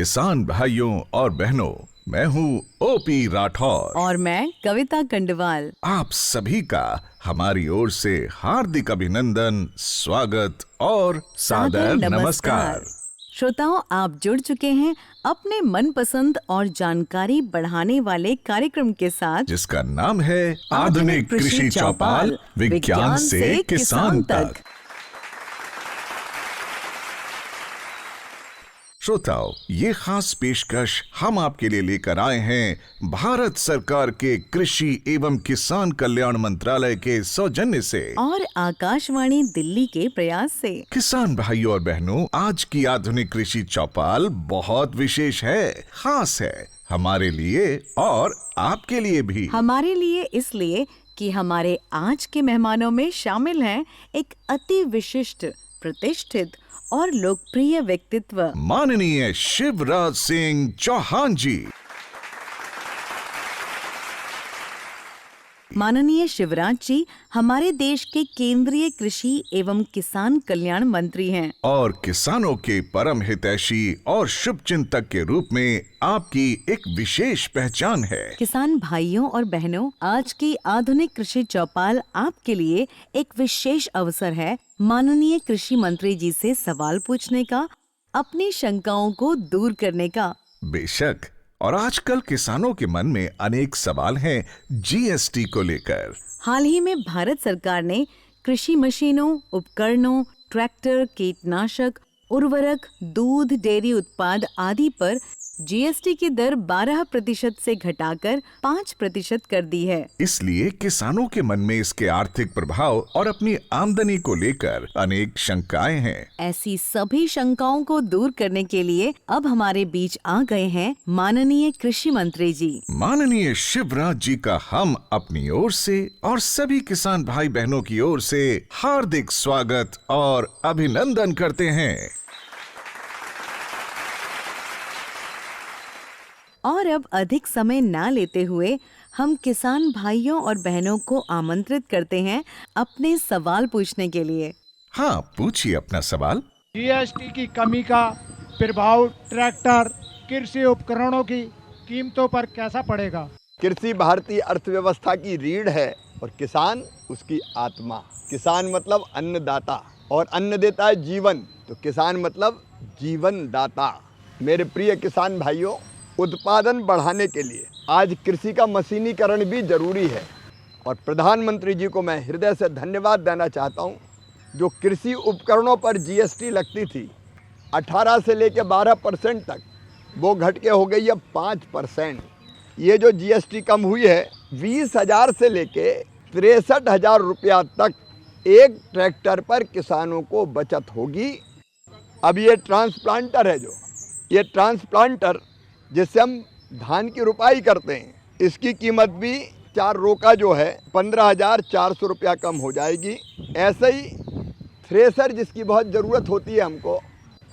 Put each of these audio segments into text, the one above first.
किसान भाइयों और बहनों, मैं हूँ ओपी राठौर और मैं कविता कंडवाल। आप सभी का हमारी ओर से हार्दिक अभिनंदन, स्वागत और सादर नमस्कार। श्रोताओं, आप जुड़ चुके हैं अपने मनपसंद और जानकारी बढ़ाने वाले कार्यक्रम के साथ, जिसका नाम है आधुनिक कृषि चौपाल, विज्ञान से किसान तक। श्रोताओं, ये खास पेशकश हम आपके लिए लेकर आए हैं भारत सरकार के कृषि एवं किसान कल्याण मंत्रालय के सौजन्य से और आकाशवाणी दिल्ली के प्रयास से। किसान भाइयों और बहनों, आज की आधुनिक कृषि चौपाल बहुत विशेष है, खास है हमारे लिए और आपके लिए भी। हमारे लिए इसलिए कि हमारे आज के मेहमानों में शामिल हैं एक अति विशिष्ट, प्रतिष्ठित और लोकप्रिय व्यक्तित्व, माननीय शिवराज सिंह चौहान जी। माननीय शिवराज जी हमारे देश के केंद्रीय कृषि एवं किसान कल्याण मंत्री हैं और किसानों के परम हितैषी और शुभचिंतक के रूप में आपकी एक विशेष पहचान है। किसान भाइयों और बहनों, आज की आधुनिक कृषि चौपाल आपके लिए एक विशेष अवसर है माननीय कृषि मंत्री जी से सवाल पूछने का, अपनी शंकाओं को दूर करने का। बेशक, और आजकल किसानों के मन में अनेक सवाल हैं जीएसटी को लेकर। हाल ही में भारत सरकार ने कृषि मशीनों, उपकरणों, ट्रैक्टर, कीटनाशक, उर्वरक, दूध, डेयरी उत्पाद आदि पर जीएसटी की दर 12% से घटाकर 5% कर दी है। इसलिए किसानों के मन में इसके आर्थिक प्रभाव और अपनी आमदनी को लेकर अनेक शंकाएं हैं। ऐसी सभी शंकाओं को दूर करने के लिए अब हमारे बीच आ गए हैं माननीय कृषि मंत्री जी। माननीय शिवराज जी का हम अपनी ओर से और सभी किसान भाई बहनों की ओर से हार्दिक स्वागत और अभिनंदन करते हैं। और अब अधिक समय ना लेते हुए हम किसान भाइयों और बहनों को आमंत्रित करते हैं अपने सवाल पूछने के लिए। हाँ, पूछिए अपना सवाल। जीएसटी की कमी का प्रभाव ट्रैक्टर, कृषि उपकरणों की कीमतों पर कैसा पड़ेगा? कृषि भारतीय अर्थव्यवस्था की रीढ़ है और किसान उसकी आत्मा। किसान मतलब अन्नदाता और अन्न देता है जीवन, तो किसान मतलब जीवन दाता। मेरे प्रिय किसान भाइयों, उत्पादन बढ़ाने के लिए आज कृषि का मशीनीकरण भी जरूरी है और प्रधानमंत्री जी को मैं हृदय से धन्यवाद देना चाहता हूं। जो कृषि उपकरणों पर जीएसटी लगती थी 18 से लेकर 12% तक, वो घट के हो गई अब 5%। ये जो जीएसटी कम हुई है, 20,000 से लेके 63,000 रुपया तक एक ट्रैक्टर पर किसानों को बचत होगी। अब ये ट्रांसप्लांटर है, जो ये ट्रांसप्लांटर जिससे हम धान की रुपाई करते हैं, इसकी कीमत भी 4 रोका जो है 15,400 रुपया कम हो जाएगी। ऐसे ही थ्रेसर जिसकी बहुत ज़रूरत होती है हमको,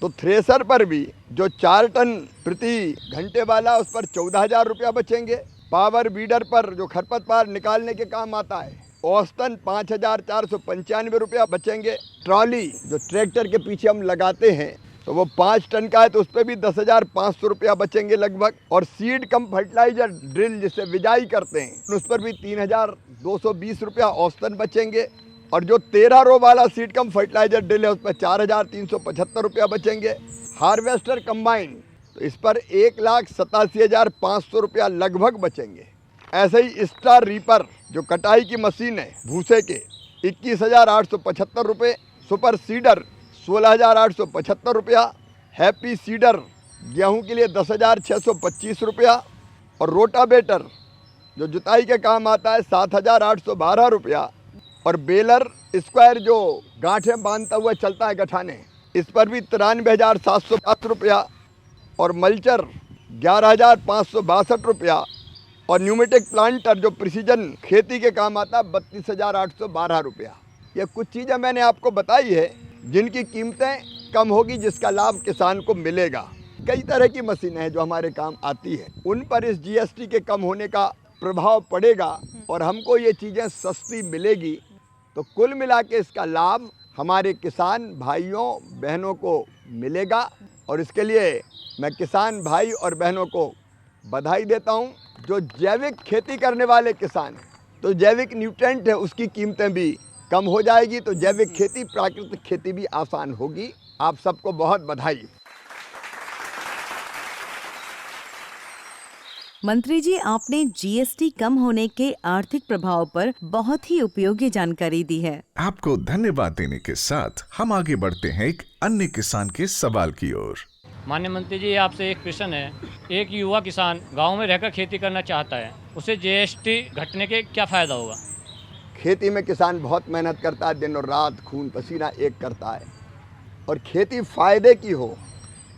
तो थ्रेसर पर भी जो 4 टन प्रति घंटे वाला, उस पर 14,000 रुपया बचेंगे। पावर बीडर पर जो खरपतवार निकालने के काम आता है, औसतन 5,495 रुपया बचेंगे। ट्रॉली जो ट्रैक्टर के पीछे हम लगाते हैं, तो वो 5 टन का है, तो उस पर भी 10,500 रुपया बचेंगे लगभग। और सीड कम फर्टिलाइजर ड्रिल जिससे बिजाई करते हैं, उस पर भी 3,220 रुपया औसतन बचेंगे। और जो 13 रो वाला सीड कम फर्टिलाइजर ड्रिल है, उस पर 4,375 रुपया बचेंगे। हार्वेस्टर कंबाइन, तो इस पर 1,87,500 रुपया लगभग बचेंगे। ऐसे ही स्टार रीपर जो कटाई की मशीन है भूसे के, 21,875 रुपये। सुपर सीडर 16,875 रुपया। हैप्पी सीडर गेहूं के लिए 10,625 रुपया। और रोटावेटर जो जुताई के काम आता है 7,812 रुपया। और बेलर स्क्वायर जो गांठें बांधता हुआ चलता है गठाने, इस पर भी 93,750 रुपया। और मल्चर 11,562 रुपया। और न्यूमेटिक प्लांटर जो प्रिसीजन खेती के काम आता है 32,812 रुपया। ये कुछ चीज़ें मैंने आपको बताई है जिनकी कीमतें कम होगी, जिसका लाभ किसान को मिलेगा। कई तरह की मशीनें हैं जो हमारे काम आती है, उन पर इस जीएसटी के कम होने का प्रभाव पड़ेगा और हमको ये चीज़ें सस्ती मिलेगी। तो कुल मिला के इसका लाभ हमारे किसान भाइयों बहनों को मिलेगा। और इसके लिए मैं किसान भाई और बहनों को बधाई देता हूं। जो जैविक खेती करने वाले किसान हैं, तो जैविक न्यूट्रेंट है उसकी कीमतें भी कम हो जाएगी, तो जैविक खेती, प्राकृतिक खेती भी आसान होगी। आप सबको बहुत बधाई। मंत्री जी, आपने जीएसटी कम होने के आर्थिक प्रभाव पर बहुत ही उपयोगी जानकारी दी है। आपको धन्यवाद देने के साथ हम आगे बढ़ते हैं एक अन्य किसान के सवाल की ओर। माननीय मंत्री जी, आपसे एक प्रश्न है। एक युवा किसान गांव में रहकर खेती करना चाहता है, उसे जीएसटी घटने के क्या फ़ायदा होगा? खेती में किसान बहुत मेहनत करता है, दिन और रात खून पसीना एक करता है, और खेती फायदे की हो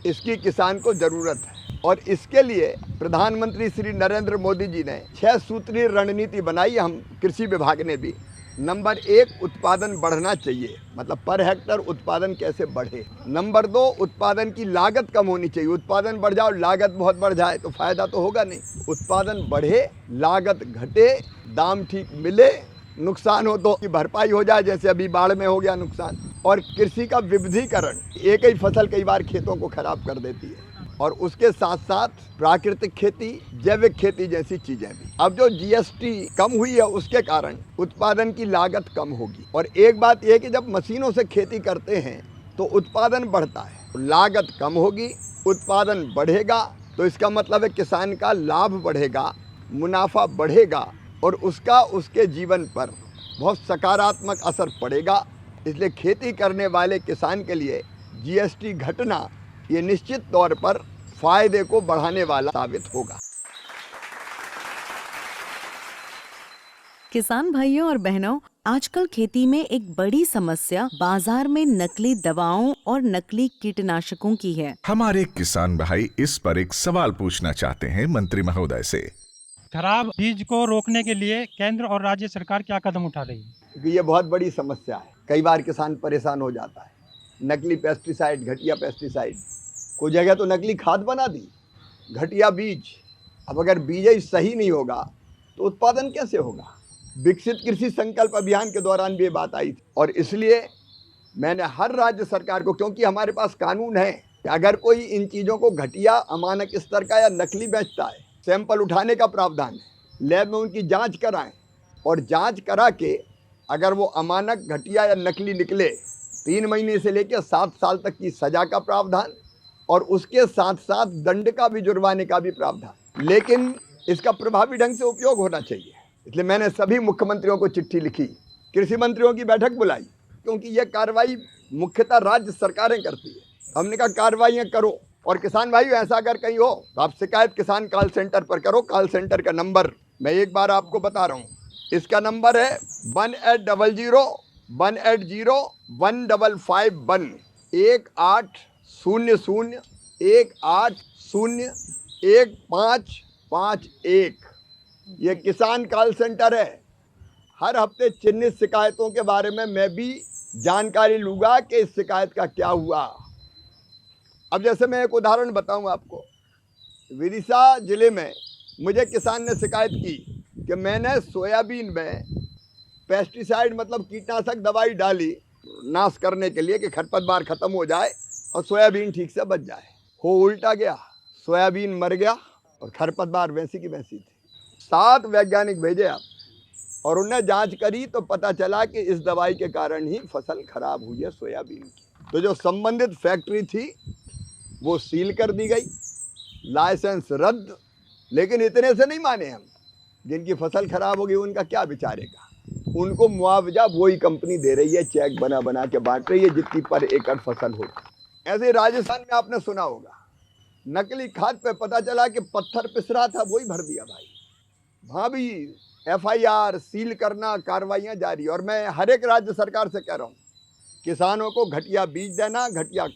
इसकी किसान को ज़रूरत है। और इसके लिए प्रधानमंत्री श्री नरेंद्र मोदी जी ने 6 सूत्रीय रणनीति बनाई, हम कृषि विभाग ने भी। नंबर 1, उत्पादन बढ़ना चाहिए, मतलब पर हेक्टर उत्पादन कैसे बढ़े। नंबर 2, उत्पादन की लागत कम होनी चाहिए। उत्पादन बढ़ जाओ, लागत बहुत बढ़ जाए तो फायदा तो होगा नहीं। उत्पादन बढ़े, लागत घटे, दाम ठीक मिले, नुकसान हो तो भरपाई हो जाए, जैसे अभी बाढ़ में हो गया नुकसान। और कृषि का विविधीकरण, एक ही फसल कई बार खेतों को खराब कर देती है। और उसके साथ साथ प्राकृतिक खेती, जैविक खेती जैसी चीजें भी। अब जो जीएसटी कम हुई है उसके कारण उत्पादन की लागत कम होगी। और एक बात यह कि जब मशीनों से खेती करते हैं तो उत्पादन बढ़ता है, लागत कम होगी, उत्पादन बढ़ेगा, तो इसका मतलब है किसान का लाभ बढ़ेगा, मुनाफा बढ़ेगा, और उसका उसके जीवन पर बहुत सकारात्मक असर पड़ेगा। इसलिए खेती करने वाले किसान के लिए जीएसटी घटना ये निश्चित तौर पर फायदे को बढ़ाने वाला साबित होगा। किसान भाइयों और बहनों, आजकल खेती में एक बड़ी समस्या बाजार में नकली दवाओं और नकली कीटनाशकों की है। हमारे किसान भाई इस पर एक सवाल पूछना चाहते हैं मंत्री महोदय से। खराब बीज को रोकने के लिए केंद्र और राज्य सरकार क्या कदम उठा रही है? क्योंकि ये बहुत बड़ी समस्या है। कई बार किसान परेशान हो जाता है। नकली पेस्टिसाइड, घटिया पेस्टिसाइड, कोई जगह तो नकली खाद बना दी, घटिया बीज। अब अगर बीज ही सही नहीं होगा तो उत्पादन कैसे होगा? विकसित कृषि संकल्प अभियान के दौरान भी ये बात आई थी, और इसलिए मैंने हर राज्य सरकार को, क्योंकि हमारे पास कानून है कि अगर कोई इन चीज़ों को घटिया, अमानक स्तर का या नकली बेचता है, सैंपल उठाने का प्रावधान है, लैब में उनकी जांच कराएं, और जांच करा के अगर वो अमानक, घटिया या नकली निकले, 3 महीने से लेकर 7 साल तक की सजा का प्रावधान, और उसके साथ साथ दंड का भी, जुर्माने का भी प्रावधान। लेकिन इसका प्रभावी ढंग से उपयोग होना चाहिए। इसलिए मैंने सभी मुख्यमंत्रियों को चिट्ठी लिखी, कृषि मंत्रियों की बैठक बुलाई, क्योंकि यह कार्रवाई मुख्यतः राज्य सरकारें करती है। हमने कहा कार्रवाइयाँ करो, और किसान भाइयों ऐसा अगर कहीं हो तो आप शिकायत किसान कॉल सेंटर पर करो। कॉल सेंटर का नंबर मैं एक बार आपको बता रहा हूँ, इसका नंबर है 1800-180-15551 1800-180-1551। ये किसान कॉल सेंटर है। हर हफ्ते चिन्हित शिकायतों के बारे में मैं भी जानकारी लूँगा कि इस शिकायत का क्या हुआ। अब जैसे मैं एक उदाहरण बताऊं आपको, विदिशा जिले में मुझे किसान ने शिकायत की कि मैंने सोयाबीन में पेस्टिसाइड, मतलब कीटनाशक दवाई डाली नाश करने के लिए कि खरपतवार खत्म हो जाए और सोयाबीन ठीक से बच जाए। हो उल्टा गया, सोयाबीन मर गया और खरपतवार वैसी की वैसी थी। 7 वैज्ञानिक भेजे आप, और उन्हें जांच करी तो पता चला कि इस दवाई के कारण ही फसल खराब हुई है सोयाबीन की। तो जो संबंधित फैक्ट्री थी वो सील कर दी गई, लाइसेंस रद्द। लेकिन इतने से नहीं माने हम, जिनकी फसल खराब होगी उनका क्या बिचारेगा? उनको मुआवजा वही कंपनी दे रही है, चेक बना बना के बांट रही है जितनी पर एकड़ फसल होती। ऐसे राजस्थान में आपने सुना होगा, नकली खाद पे पता चला कि पत्थर पिस रहा था, वही भर दिया भाई। वहाँ भी FIR, सील करना, कार्रवाइयाँ जारी। और मैं हर एक राज्य सरकार से कह रहा हूँ, किसानों को घटिया बीज देना, घटिया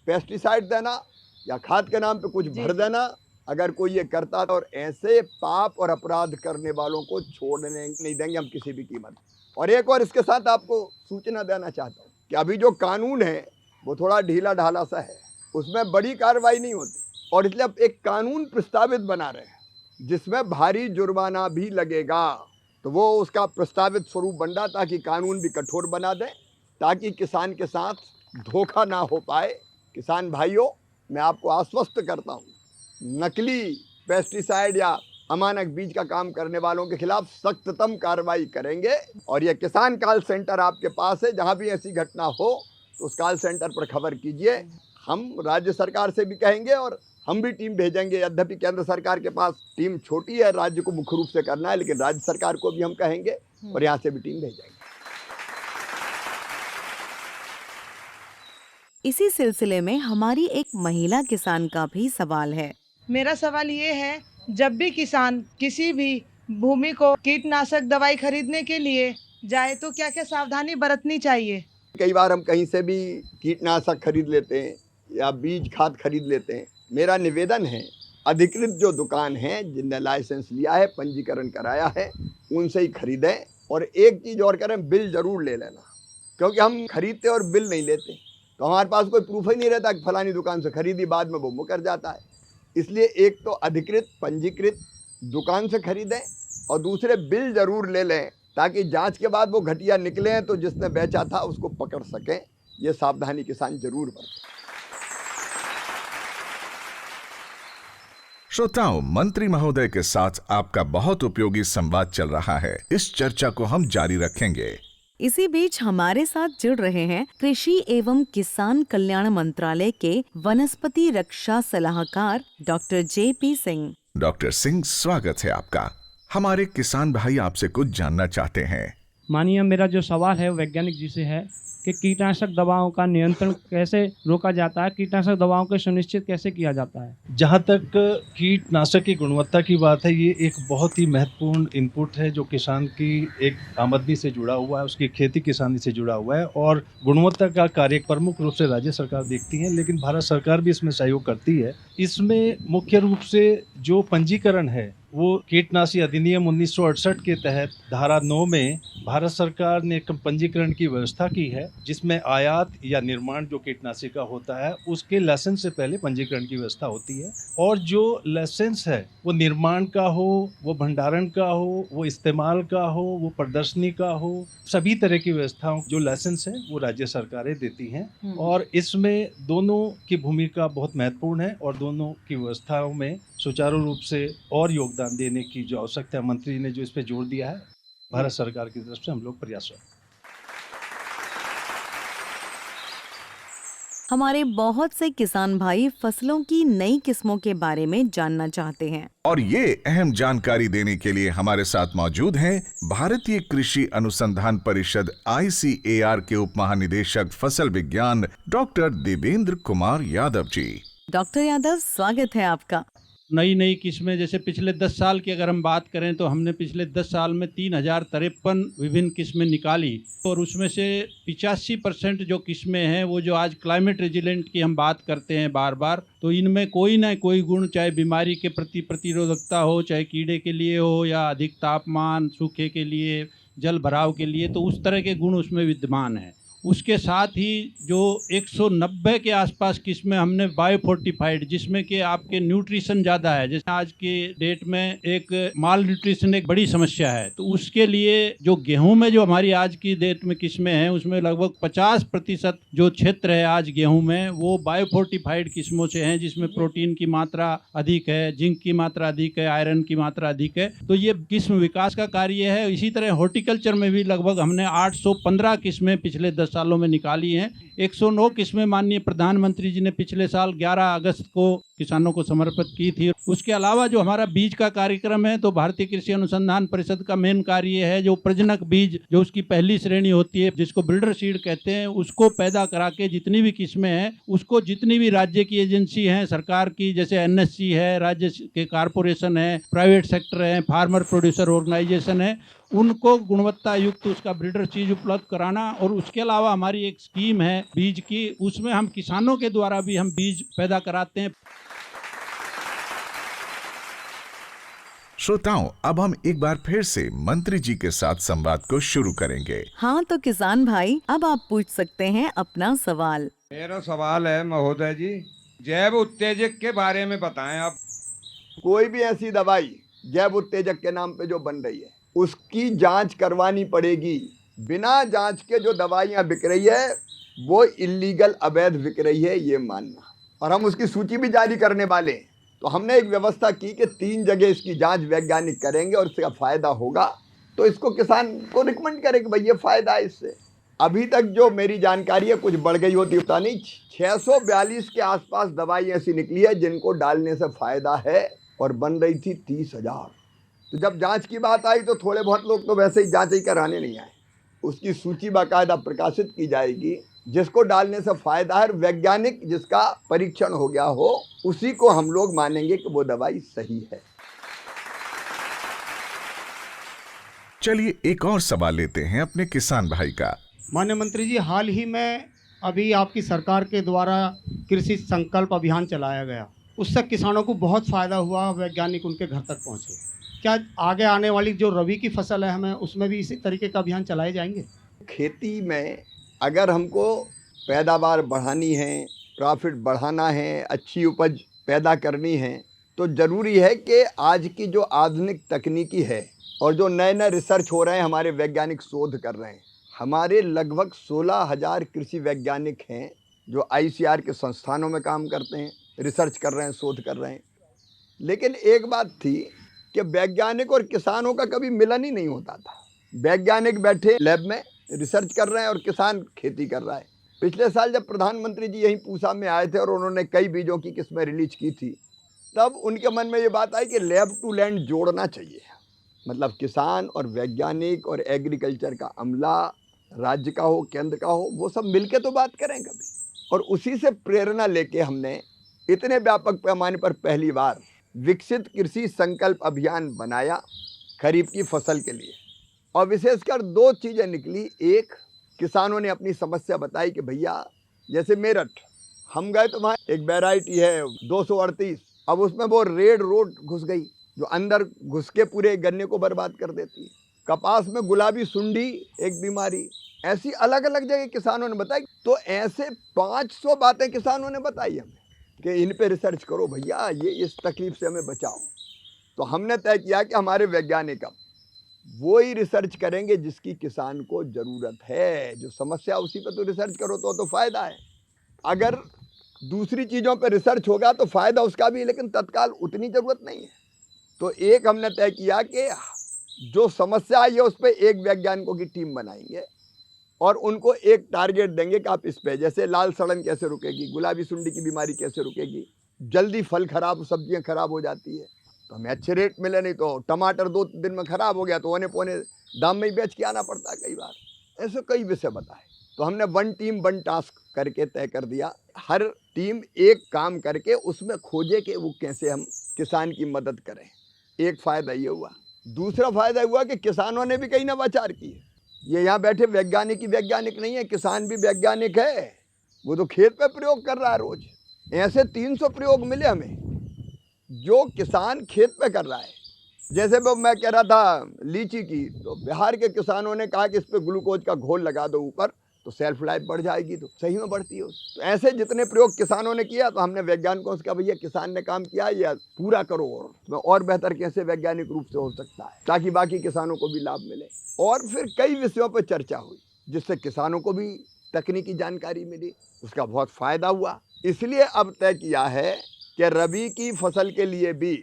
पेस्टिसाइड देना, या खाद के नाम पे कुछ भर देना, अगर कोई ये करता है, और ऐसे पाप और अपराध करने वालों को छोड़ने नहीं देंगे हम किसी भी कीमत। और एक और इसके साथ आपको सूचना देना चाहता हूँ कि अभी जो कानून है वो थोड़ा ढीला ढाला सा है, उसमें बड़ी कार्रवाई नहीं होती, और इसलिए अब एक कानून प्रस्तावित बना रहे हैं जिसमें भारी जुर्माना भी लगेगा। तो वो उसका प्रस्तावित स्वरूप बन रहा, ताकि कानून भी कठोर बना दें, ताकि किसान के साथ धोखा ना हो पाए। किसान भाइयों, मैं आपको आश्वस्त करता हूँ, नकली पेस्टिसाइड या अमानक बीज का काम करने वालों के खिलाफ सख्ततम कार्रवाई करेंगे। और यह किसान कॉल सेंटर आपके पास है, जहाँ भी ऐसी घटना हो तो उस कॉल सेंटर पर खबर कीजिए। हम राज्य सरकार से भी कहेंगे और हम भी टीम भेजेंगे। यद्यपि केंद्र सरकार के पास टीम छोटी है, राज्य को मुख्य रूप से करना है, लेकिन राज्य सरकार को भी हम कहेंगे और यहाँ से भी टीम भेजेंगे। इसी सिलसिले में हमारी एक महिला किसान का भी सवाल है। मेरा सवाल ये है, जब भी किसान किसी भी भूमि को कीटनाशक दवाई खरीदने के लिए जाए तो क्या क्या सावधानी बरतनी चाहिए? कई बार हम कहीं से भी कीटनाशक खरीद लेते हैं या बीज खाद खरीद लेते हैं। मेरा निवेदन है, अधिकृत जो दुकान है, जिनने लाइसेंस लिया है, पंजीकरण कराया है, उनसे ही खरीदें। और एक चीज़ और करें, बिल ज़रूर ले लेना, क्योंकि हम खरीदते और बिल नहीं लेते तो हमारे पास कोई प्रूफ ही नहीं रहता कि फलानी दुकान से खरीदी, बाद में वो मुकर जाता है। इसलिए एक तो अधिकृत पंजीकृत दुकान से खरीदें और दूसरे बिल ज़रूर ले लें, ताकि जांच के बाद वो घटिया निकले तो जिसने बेचा था उसको पकड़ सकें। ये सावधानी किसान जरूर बरतें। श्रोताओं, मंत्री महोदय के साथ आपका बहुत उपयोगी संवाद चल रहा है। इस चर्चा को हम जारी रखेंगे। इसी बीच हमारे साथ जुड़ रहे हैं कृषि एवं किसान कल्याण मंत्रालय के वनस्पति रक्षा सलाहकार doctor JP Singh. Doctor Singh, स्वागत है आपका। हमारे किसान भाई आपसे कुछ जानना चाहते हैं। मानिए, मेरा जो सवाल है वैज्ञानिक जी से है कि कीटनाशक दवाओं का नियंत्रण कैसे रोका जाता है, कीटनाशक दवाओं को सुनिश्चित कैसे किया जाता है? जहाँ तक कीटनाशक की गुणवत्ता की बात है, ये एक बहुत ही महत्वपूर्ण इनपुट है जो किसान की एक आमदनी से जुड़ा हुआ है, उसकी खेती किसानी से जुड़ा हुआ है। और गुणवत्ता का कार्य प्रमुख रूप से राज्य सरकार देखती है, लेकिन भारत सरकार भी इसमें सहयोग करती है। इसमें मुख्य रूप से जो पंजीकरण है वो कीटनाशी अधिनियम 1968 के तहत धारा 9 में भारत सरकार ने पंजीकरण की व्यवस्था की है, जिसमें आयात या निर्माण जो कीटनाशी का होता है उसके लाइसेंस से पहले पंजीकरण की व्यवस्था होती है। और जो लाइसेंस है वो निर्माण का हो, वो भंडारण का हो, वो इस्तेमाल का हो, वो प्रदर्शनी का हो, सभी तरह की व्यवस्थाओं जो लाइसेंस है वो राज्य सरकारें देती हैं। और इसमें दोनों की भूमिका बहुत महत्वपूर्ण है और दोनों की व्यवस्थाओं में सुचारू रूप से और योगदान देने की जो आवश्यकता है, मंत्री ने जो इस पे जोर दिया है, भारत सरकार की तरफ से हम लोग प्रयासरत हैं। हमारे बहुत से किसान भाई फसलों की नई किस्मों के बारे में जानना चाहते हैं और ये अहम जानकारी देने के लिए हमारे साथ मौजूद हैं भारतीय कृषि अनुसंधान परिषद ICAR के उप महानिदेशक फसल विज्ञान डॉक्टर देवेंद्र कुमार यादव जी। डॉक्टर यादव, स्वागत है आपका। नई किस्में, जैसे पिछले 10 साल की अगर हम बात करें तो हमने पिछले 10 साल में 3053 विभिन्न किस्में निकाली और उसमें से 85% जो किस्में हैं वो जो आज क्लाइमेट रेजिलेंट की हम बात करते हैं बार बार, तो इनमें कोई ना कोई गुण, चाहे बीमारी के प्रति प्रतिरोधकता हो, चाहे कीड़े के लिए हो या अधिक तापमान, सूखे के लिए, जल भराव के लिए, तो उस तरह के गुण उसमें विद्यमान हैं। उसके साथ ही जो 190 के आसपास किस्में हमने बायोफोर्टिफाइड, जिसमें कि आपके न्यूट्रिशन ज़्यादा है, जैसे आज के डेट में एक माल न्यूट्रिशन एक बड़ी समस्या है, तो उसके लिए जो गेहूं में जो हमारी आज की डेट में किस्में हैं उसमें लगभग 50% जो क्षेत्र है आज गेहूं में वो बायोफोर्टिफाइड किस्मों से हैं, जिसमें प्रोटीन की मात्रा अधिक है, जिंक की मात्रा अधिक है, आयरन की मात्रा अधिक है। तो ये किस्म विकास का कार्य है। इसी तरह हॉर्टिकल्चर में भी लगभग हमने 815 किस्में पिछले 10 सालों में निकाली हैं। 109 किस्में माननीय प्रधानमंत्री जी ने पिछले साल 11 अगस्त को किसानों को समर्पित की थी। उसके अलावा जो हमारा बीज का कार्यक्रम है, तो भारतीय कृषि अनुसंधान परिषद का मेन कार्य है जो प्रजनक बीज, जो उसकी पहली श्रेणी होती है जिसको ब्रीडर सीड कहते हैं, उसको पैदा करा के जितनी भी किस्में हैं उसको जितनी भी राज्य की एजेंसी हैं सरकार की, जैसे NSC है, राज्य के कारपोरेशन है, प्राइवेट सेक्टर है, फार्मर प्रोड्यूसर ऑर्गेनाइजेशन है, उनको गुणवत्ता युक्त उसका ब्रीडर चीज उपलब्ध कराना। और उसके अलावा हमारी एक स्कीम है बीज की, उसमें हम किसानों के द्वारा भी हम बीज पैदा कराते हैं। श्रोताओं, अब हम एक बार फिर से मंत्री जी के साथ संवाद को शुरू करेंगे। हाँ, तो किसान भाई अब आप पूछ सकते हैं अपना सवाल। मेरा सवाल है महोदय जी, जैव उत्तेजक के बारे में बताएं आप। कोई भी ऐसी दवाई जैव उत्तेजक के नाम पे जो बन रही है उसकी जांच करवानी पड़ेगी। बिना जांच के जो दवाइयाँ बिक रही है वो इल्लीगल, अवैध बिक रही है, ये मानना। और हम उसकी सूची भी जारी करने वाले हैं। तो हमने एक व्यवस्था की कि 3 जगह इसकी जांच वैज्ञानिक करेंगे और इसका फ़ायदा होगा तो इसको किसान को रिकमेंड करें कि भाई ये फ़ायदा है इससे। अभी तक जो मेरी जानकारी है, कुछ बढ़ गई होती पता नहीं, 642 के आसपास दवाई ऐसी निकली है जिनको डालने से फ़ायदा है और बन रही थी 30,000। तो जब जांच की बात आई तो थोड़े बहुत लोग तो वैसे ही जांच ही कराने नहीं आए। उसकी सूची बाकायदा प्रकाशित की जाएगी, जिसको डालने से फ़ायदा है, वैज्ञानिक जिसका परीक्षण हो गया हो उसी को हम लोग मानेंगे कि वो दवाई सही है। चलिए एक और सवाल लेते हैं अपने किसान भाई का। माननीय मंत्री जी, हाल ही में अभी आपकी सरकार के द्वारा कृषि संकल्प अभियान चलाया गया, उससे किसानों को बहुत फ़ायदा हुआ, वैज्ञानिक उनके घर तक पहुँचे। क्या आगे आने वाली जो रबी की फसल है हमें उसमें भी इसी तरीके का अभियान चलाए जाएंगे? खेती में अगर हमको पैदावार बढ़ानी है, प्रॉफिट बढ़ाना है, अच्छी उपज पैदा करनी है, तो ज़रूरी है कि आज की जो आधुनिक तकनीकी है और जो नए नए रिसर्च हो रहे हैं, हमारे वैज्ञानिक शोध कर रहे हैं। हमारे लगभग 16,000 कृषि वैज्ञानिक हैं जो ICAR के संस्थानों में काम करते हैं, रिसर्च कर रहे हैं, शोध कर रहे हैं। लेकिन एक बात थी कि वैज्ञानिक और किसानों का कभी मिलन ही नहीं होता था। वैज्ञानिक बैठे लैब में रिसर्च कर रहे हैं और किसान खेती कर रहा है। पिछले साल जब प्रधानमंत्री जी यहीं पूसा में आए थे और उन्होंने कई बीजों की किस्में रिलीज की थी, तब उनके मन में ये बात आई कि लैब टू लैंड जोड़ना चाहिए। मतलब किसान और वैज्ञानिक और एग्रीकल्चर का अमला, राज्य का हो, केंद्र का हो, वो सब मिलके तो बात करें कभी। और उसी से प्रेरणा लेके हमने इतने व्यापक पैमाने पर पहली बार विकसित कृषि संकल्प अभियान बनाया खरीफ की फसल के लिए। और विशेषकर 2 चीज़ें निकली। एक, किसानों ने अपनी समस्या बताई कि भैया जैसे मेरठ हम गए तो वहाँ एक वैरायटी है 238, अब उसमें वो रेड रोड घुस गई जो अंदर घुस के पूरे गन्ने को बर्बाद कर देती है। कपास में गुलाबी सुंडी एक बीमारी, ऐसी अलग अलग जगह किसानों ने बताई। तो ऐसे 500 बातें किसानों ने बताई हमें कि इन पे रिसर्च करो भैया, ये इस तकलीफ से हमें बचाओ। तो हमने तय किया कि हमारे वैज्ञानिक अब वो ही रिसर्च करेंगे जिसकी किसान को ज़रूरत है। जो समस्या उसी पे तो रिसर्च करो तो फ़ायदा है। अगर दूसरी चीज़ों पे रिसर्च होगा तो फ़ायदा उसका भी, लेकिन तत्काल उतनी ज़रूरत नहीं है। तो एक हमने तय किया कि जो समस्या आई है उस पर एक वैज्ञानिकों की टीम बनाएंगे और उनको एक टारगेट देंगे कि आप इस पे, जैसे लाल सड़न कैसे रुकेगी, गुलाबी सुंडी की बीमारी कैसे रुकेगी, जल्दी फल खराब, सब्जियां खराब हो जाती है तो हमें अच्छे रेट मिले, नहीं तो टमाटर 2 दिन में खराब हो गया तो औने पौने दाम में ही बेच के आना पड़ता है कई बार। ऐसे कई विषय बताए। तो हमने 1 टीम 1 टास्क करके तय कर दिया। हर टीम एक काम करके उसमें खोजे कि वो कैसे हम किसान की मदद करें। एक फ़ायदा ये हुआ। दूसरा फ़ायदा हुआ कि किसानों ने भी कई नवाचार किए। ये यहाँ बैठे वैज्ञानिक ही वैज्ञानिक नहीं है, किसान भी वैज्ञानिक है। वो तो खेत पे प्रयोग कर रहा है रोज। ऐसे 300 प्रयोग मिले हमें जो किसान खेत पे कर रहा है। जैसे वो मैं कह रहा था लीची की, तो बिहार के किसानों ने कहा कि इस पे ग्लूकोज का घोल लगा दो ऊपर तो सेल्फ लाइफ बढ़ जाएगी, तो सही में बढ़ती है। तो ऐसे जितने प्रयोग किसानों ने किया तो हमने वैज्ञानिकों से कहा भैया किसान ने काम किया या पूरा करो और बेहतर कैसे वैज्ञानिक रूप से हो सकता है ताकि बाकी किसानों को भी लाभ मिले। और फिर कई विषयों पर चर्चा हुई जिससे किसानों को भी तकनीकी जानकारी मिली, उसका बहुत फ़ायदा हुआ। इसलिए अब तय किया है कि रबी की फसल के लिए भी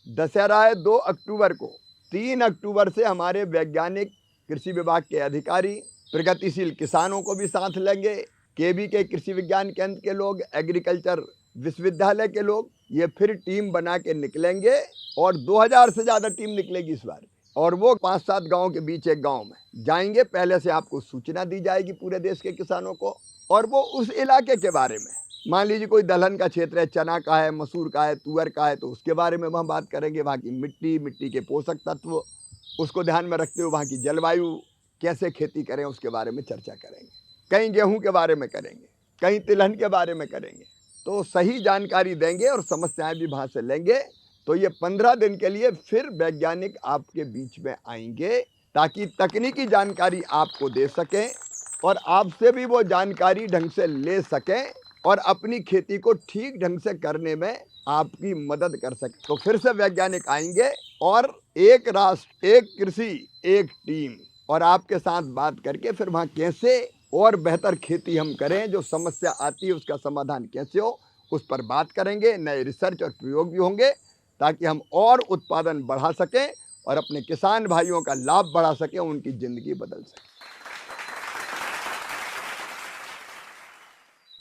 दशहरा है 2 अक्टूबर को, 3 अक्टूबर से हमारे वैज्ञानिक, कृषि विभाग के अधिकारी, प्रगतिशील किसानों को भी साथ लेंगे, केवी के कृषि विज्ञान केंद्र के लोग, एग्रीकल्चर विश्वविद्यालय के लोग, ये फिर टीम बना के निकलेंगे और 2000 से ज़्यादा टीम निकलेगी इस बार। और वो 5-7 गाँव के बीच एक गाँव में जाएंगे। पहले से आपको सूचना दी जाएगी पूरे देश के किसानों को, और वो उस इलाके के बारे में, मान लीजिए कोई दलहन का क्षेत्र है, चना का है, मसूर का है, तुअर का है, तो उसके बारे में हम बात करेंगे। वहाँ की मिट्टी के पोषक तत्व, उसको ध्यान में रखते हुए वहाँ की जलवायु, कैसे खेती करें उसके बारे में चर्चा करेंगे। कहीं गेहूं के बारे में करेंगे, कहीं तिलहन के बारे में करेंगे। तो सही जानकारी देंगे और समस्याएं भी वहाँ से लेंगे। तो ये 15 दिन के लिए फिर वैज्ञानिक आपके बीच में आएंगे ताकि तकनीकी जानकारी आपको दे सकें और आपसे भी वो जानकारी ढंग से ले सकें और अपनी खेती को ठीक ढंग से करने में आपकी मदद कर सकें। तो फिर से वैज्ञानिक आएंगे और एक राष्ट्र, एक कृषि, एक टीम, और आपके साथ बात करके फिर वहाँ कैसे और बेहतर खेती हम करें, जो समस्या आती है उसका समाधान कैसे हो, उस पर बात करेंगे, नए रिसर्च और प्रयोग भी होंगे ताकि हम और उत्पादन बढ़ा सकें और अपने किसान भाइयों का लाभ बढ़ा सकें, उनकी जिंदगी बदल सके।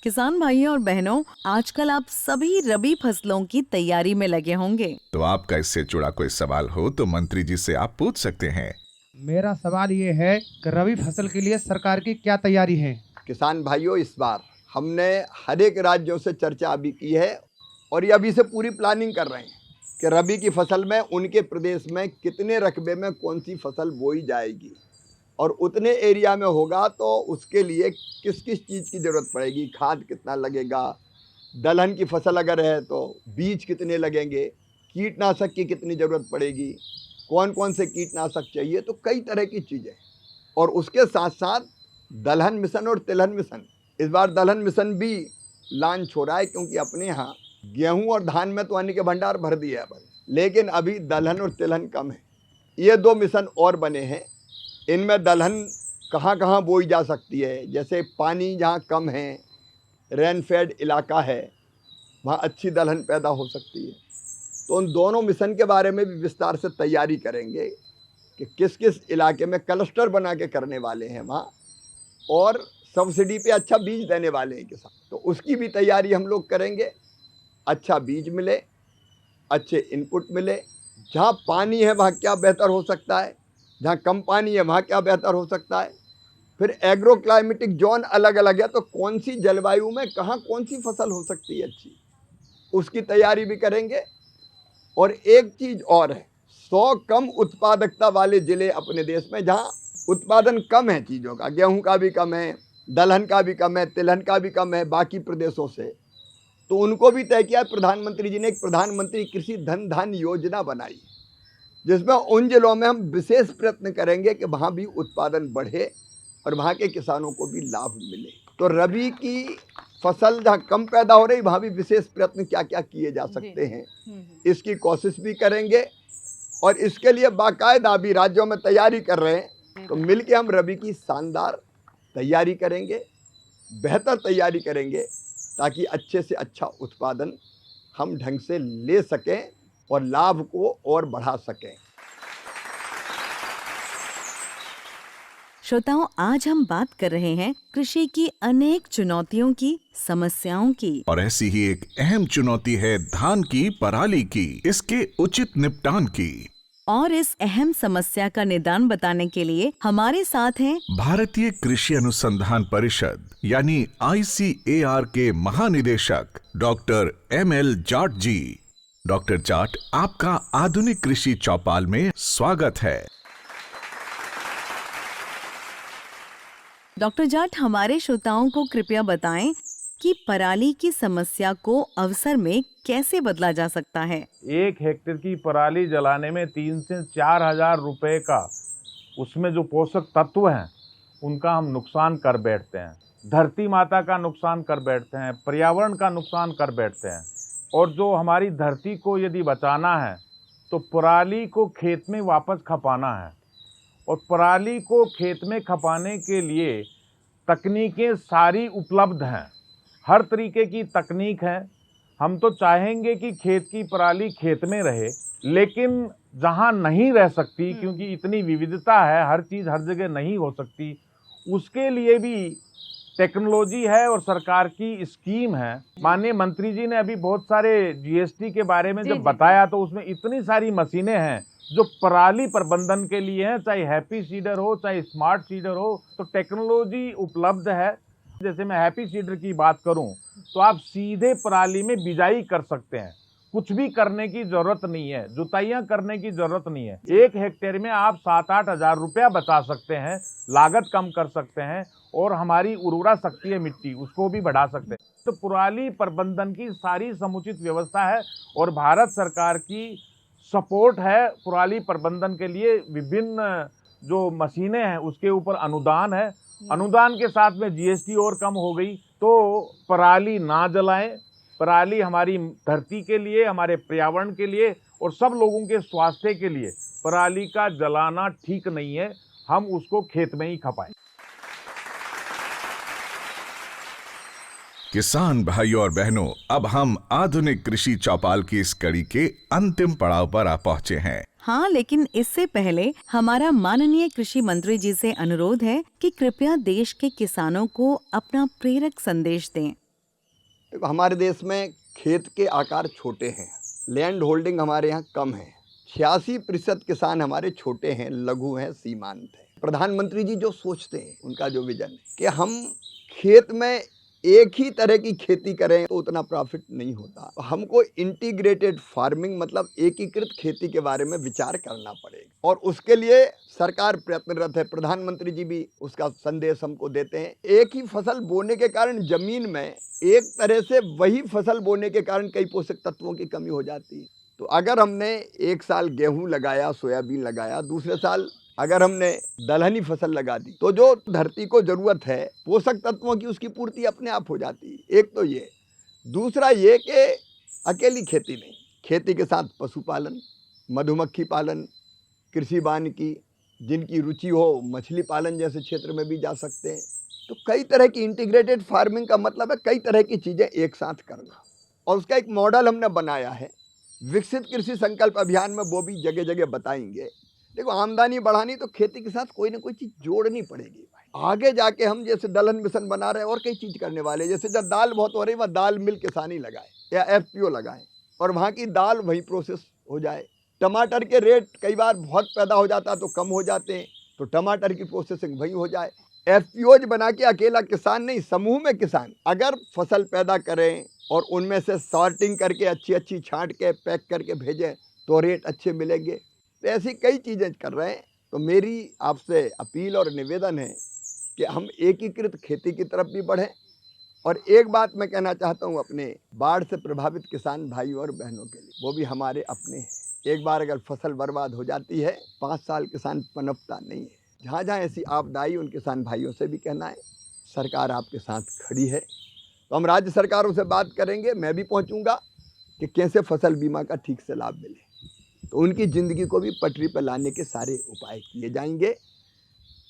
किसान भाइयों और बहनों, आजकल आप सभी रबी फसलों की तैयारी में लगे होंगे। तो आपका इससे जुड़ा कोई सवाल हो तो मंत्री जी से आप पूछ सकते हैं। मेरा सवाल ये है कि रबी फसल के लिए सरकार की क्या तैयारी है? किसान भाइयों, इस बार हमने हर एक राज्यों से चर्चा अभी की है और ये अभी से पूरी प्लानिंग कर रहे हैं कि रबी की फसल में उनके प्रदेश में कितने रकबे में कौन सी फसल बोई जाएगी और उतने एरिया में होगा तो उसके लिए किस किस चीज़ की ज़रूरत पड़ेगी, खाद कितना लगेगा, दलहन की फसल अगर है तो बीज कितने लगेंगे, कीटनाशक की कितनी ज़रूरत पड़ेगी, कौन कौन से कीटनाशक चाहिए, तो कई तरह की चीज़ें। और उसके साथ साथ दलहन मिशन और तिलहन मिशन, इस बार दलहन मिशन भी लॉन्च हो रहा है क्योंकि अपने यहाँ गेहूं और धान में तो अन्न के भंडार भर दिए हैं, लेकिन अभी दलहन और तिलहन कम है। ये 2 मिशन और बने हैं। इनमें दलहन कहाँ कहाँ बोई जा सकती है, जैसे पानी जहाँ कम है, रेनफेड इलाका है, वहाँ अच्छी दलहन पैदा हो सकती है। तो उन दोनों मिशन के बारे में भी विस्तार से तैयारी करेंगे कि किस किस इलाके में क्लस्टर बना के करने वाले हैं वहाँ, और सब्सिडी पे अच्छा बीज देने वाले हैं किसान, तो उसकी भी तैयारी हम लोग करेंगे। अच्छा बीज मिले, अच्छे इनपुट मिले, जहाँ पानी है वहाँ क्या बेहतर हो सकता है, जहाँ कम पानी है वहाँ क्या बेहतर हो सकता है, फिर एग्रो क्लाइमेटिक जोन अलग अलग है तो कौन सी जलवायु में कहाँ कौन सी फसल हो सकती है अच्छी, उसकी तैयारी भी करेंगे। और एक चीज़ और है, 100 कम उत्पादकता वाले ज़िले अपने देश में जहाँ उत्पादन कम है चीज़ों का, गेहूं का भी कम है, दलहन का भी कम है, तिलहन का भी कम है बाकी प्रदेशों से, तो उनको भी तय किया। प्रधानमंत्री जी ने एक प्रधानमंत्री कृषि धन धान्य योजना बनाई जिसमें उन जिलों में हम विशेष प्रयत्न करेंगे कि वहाँ भी उत्पादन बढ़े और वहाँ के किसानों को भी लाभ मिले। तो रबी की फसल जहाँ कम पैदा हो रही वहाँ भी विशेष प्रयत्न क्या क्या किए जा सकते हैं, इसकी कोशिश भी करेंगे। और इसके लिए बाकायदा भी राज्यों में तैयारी कर रहे हैं, तो मिलके हम रबी की शानदार तैयारी करेंगे, बेहतर तैयारी करेंगे ताकि अच्छे से अच्छा उत्पादन हम ढंग से ले सकें और लाभ को और बढ़ा सकें। श्रोताओं, आज हम बात कर रहे हैं कृषि की अनेक चुनौतियों की, समस्याओं की। और ऐसी ही एक अहम चुनौती है धान की पराली की, इसके उचित निपटान की। और इस अहम समस्या का निदान बताने के लिए हमारे साथ हैं भारतीय कृषि अनुसंधान परिषद यानी ICAR के महानिदेशक डॉक्टर ML जाट जी। डॉक्टर जाट, आपका आधुनिक कृषि चौपाल में स्वागत है। डॉक्टर जाट, हमारे श्रोताओं को कृपया बताएं कि पराली की समस्या को अवसर में कैसे बदला जा सकता है। 1 हेक्टेयर की पराली जलाने में 3 से 4 हजार रुपए का उसमें जो पोषक तत्व हैं उनका हम नुकसान कर बैठते हैं, धरती माता का नुकसान कर बैठते हैं, पर्यावरण का नुकसान कर बैठते हैं। और जो हमारी धरती को यदि बचाना है तो पराली को खेत में वापस खपाना है, और पराली को खेत में खपाने के लिए तकनीकें सारी उपलब्ध हैं, हर तरीके की तकनीक है। हम तो चाहेंगे कि खेत की पराली खेत में रहे, लेकिन जहां नहीं रह सकती, क्योंकि इतनी विविधता है, हर चीज़ हर जगह नहीं हो सकती, उसके लिए भी टेक्नोलॉजी है और सरकार की स्कीम है। माननीय मंत्री जी ने अभी बहुत सारे GST के बारे में जब बताया तो उसमें इतनी सारी मशीनें हैं जो पराली प्रबंधन के लिए हैं, चाहे हैप्पी सीडर हो चाहे स्मार्ट सीडर हो, तो टेक्नोलॉजी उपलब्ध है। जैसे मैं हैप्पी सीडर की बात करूं तो आप सीधे पराली में बिजाई कर सकते हैं, कुछ भी करने की जरूरत नहीं है, जुताइयां करने की जरूरत नहीं है। 1 हेक्टेयर में आप 7-8 हजार रुपया बचा सकते हैं, लागत कम कर सकते हैं और हमारी उर्वरा शक्ति है मिट्टी उसको भी बढ़ा सकते हैं। तो पराली प्रबंधन की सारी समुचित व्यवस्था है और भारत सरकार की सपोर्ट है पराली प्रबंधन के लिए। विभिन्न जो मशीनें हैं उसके ऊपर अनुदान है, अनुदान के साथ में GST और कम हो गई। तो पराली ना जलाएं, पराली हमारी धरती के लिए, हमारे पर्यावरण के लिए और सब लोगों के स्वास्थ्य के लिए पराली का जलाना ठीक नहीं है, हम उसको खेत में ही खपाएं। किसान भाइयों और बहनों, अब हम आधुनिक कृषि चौपाल की इस कड़ी के अंतिम पड़ाव पर आ पहुँचे हैं। हाँ, लेकिन इससे पहले हमारा माननीय कृषि मंत्री जी से अनुरोध है कि कृपया देश के किसानों को अपना प्रेरक संदेश दें। हमारे देश में खेत के आकार छोटे हैं, लैंड होल्डिंग हमारे यहाँ कम है, 86% किसान हमारे छोटे हैं, लघु हैं, सीमांत हैं। प्रधानमंत्री जी जो सोचते हैं, उनका जो विजन है कि हम खेत में एक ही तरह की खेती करें तो उतना प्रॉफिट नहीं होता, हमको इंटीग्रेटेड फार्मिंग मतलब एकीकृत खेती के बारे में विचार करना पड़ेगा और उसके लिए सरकार प्रयत्नरत है। प्रधानमंत्री जी भी उसका संदेश हमको देते हैं। एक ही फसल बोने के कारण जमीन में एक तरह से वही फसल बोने के कारण कई पोषक तत्वों की कमी हो जाती है। तो अगर हमने एक साल गेहूं लगाया, सोयाबीन लगाया, दूसरे साल अगर हमने दलहनी फसल लगा दी तो जो धरती को जरूरत है पोषक तत्वों की, उसकी पूर्ति अपने आप हो जाती है। एक तो ये, दूसरा ये कि अकेली खेती नहीं, खेती के साथ पशुपालन, मधुमक्खी पालन, कृषि वानिकी, जिनकी रुचि हो मछली पालन जैसे क्षेत्र में भी जा सकते हैं। तो कई तरह की इंटीग्रेटेड फार्मिंग का मतलब है कई तरह की चीज़ें एक साथ करना, और उसका एक मॉडल हमने बनाया है। विकसित कृषि संकल्प अभियान में वो भी जगह जगह बताएंगे। देखो, आमदनी बढ़ानी तो खेती के साथ कोई ना कोई चीज़ जोड़नी पड़ेगी भाई। आगे जाके हम जैसे दलहन मिशन बना रहे हैं और कई चीज़ करने वाले, जैसे जब दाल बहुत हो रही है वह दाल मिल किसानी लगाए या FPO लगाएं और वहाँ की दाल वहीं प्रोसेस हो जाए। टमाटर के रेट कई बार बहुत पैदा हो जाता है तो कम हो जाते हैं, तो टमाटर की प्रोसेसिंग वहीं हो जाए। FPOज बना के अकेला किसान नहीं, समूह में किसान अगर फसल पैदा करें और उनमें से सॉर्टिंग करके अच्छी छांट के पैक करके भेजें तो रेट अच्छे मिलेंगे। तो ऐसी कई चीज़ें कर रहे हैं। तो मेरी आपसे अपील और निवेदन है कि हम एकीकृत खेती की तरफ भी बढ़ें। और एक बात मैं कहना चाहता हूँ अपने बाढ़ से प्रभावित किसान भाइयों और बहनों के लिए, वो भी हमारे अपने हैं। एक बार अगर फसल बर्बाद हो जाती है 5 साल किसान पनपता नहीं है। जहाँ जहाँ ऐसी आपदा आई उन किसान भाइयों से भी कहना है सरकार आपके साथ खड़ी है। तो हम राज्य सरकारों से बात करेंगे, मैं भी पहुँचूँगा कि कैसे फसल बीमा का ठीक से लाभ मिले, तो उनकी ज़िंदगी को भी पटरी पर लाने के सारे उपाय किए जाएंगे।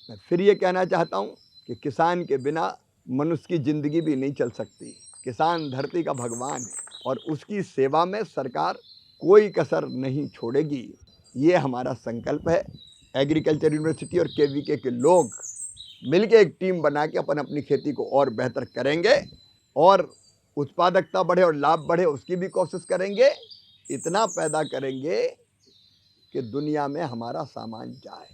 मैं फिर ये कहना चाहता हूँ कि किसान के बिना मनुष्य की ज़िंदगी भी नहीं चल सकती। किसान धरती का भगवान है और उसकी सेवा में सरकार कोई कसर नहीं छोड़ेगी, ये हमारा संकल्प है। एग्रीकल्चर यूनिवर्सिटी और KVK के लोग मिलके एक टीम बना के अपनी खेती को और बेहतर करेंगे और उत्पादकता बढ़े और लाभ बढ़े उसकी भी कोशिश करेंगे। इतना पैदा करेंगे कि दुनिया में हमारा सामान जाए।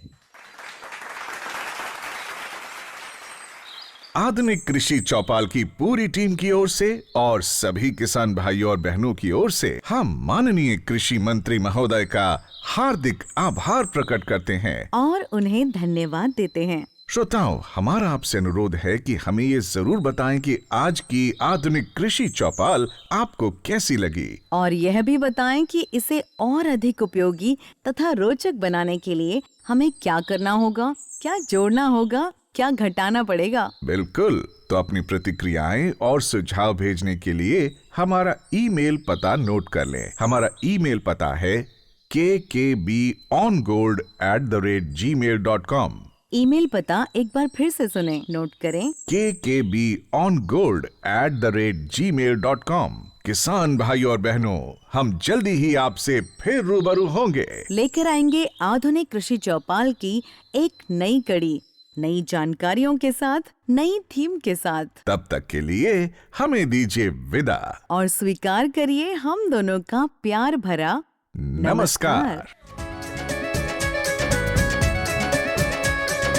आधुनिक कृषि चौपाल की पूरी टीम की ओर से और सभी किसान भाइयों और बहनों की ओर से हम माननीय कृषि मंत्री महोदय का हार्दिक आभार प्रकट करते हैं और उन्हें धन्यवाद देते हैं। श्रोताओं, हमारा आपसे अनुरोध है कि हमें ये जरूर बताएं कि आज की आधुनिक कृषि चौपाल आपको कैसी लगी, और यह भी बताएं कि इसे और अधिक उपयोगी तथा रोचक बनाने के लिए हमें क्या करना होगा, क्या जोड़ना होगा, क्या घटाना पड़ेगा। बिल्कुल, तो अपनी प्रतिक्रियाएं और सुझाव भेजने के लिए हमारा ईमेल पता नोट कर लें। हमारा ईमेल पता है kkbongold@gmail.com। ईमेल पता एक बार फिर से सुने, नोट करें, kkbongold@gmail.com। किसान भाइयों और बहनों, हम जल्दी ही आपसे फिर रूबरू होंगे, लेकर आएंगे आधुनिक कृषि चौपाल की एक नई कड़ी, नई जानकारियों के साथ, नई थीम के साथ। तब तक के लिए हमें दीजिए विदा और स्वीकार करिए हम दोनों का प्यार भरा नमस्कार।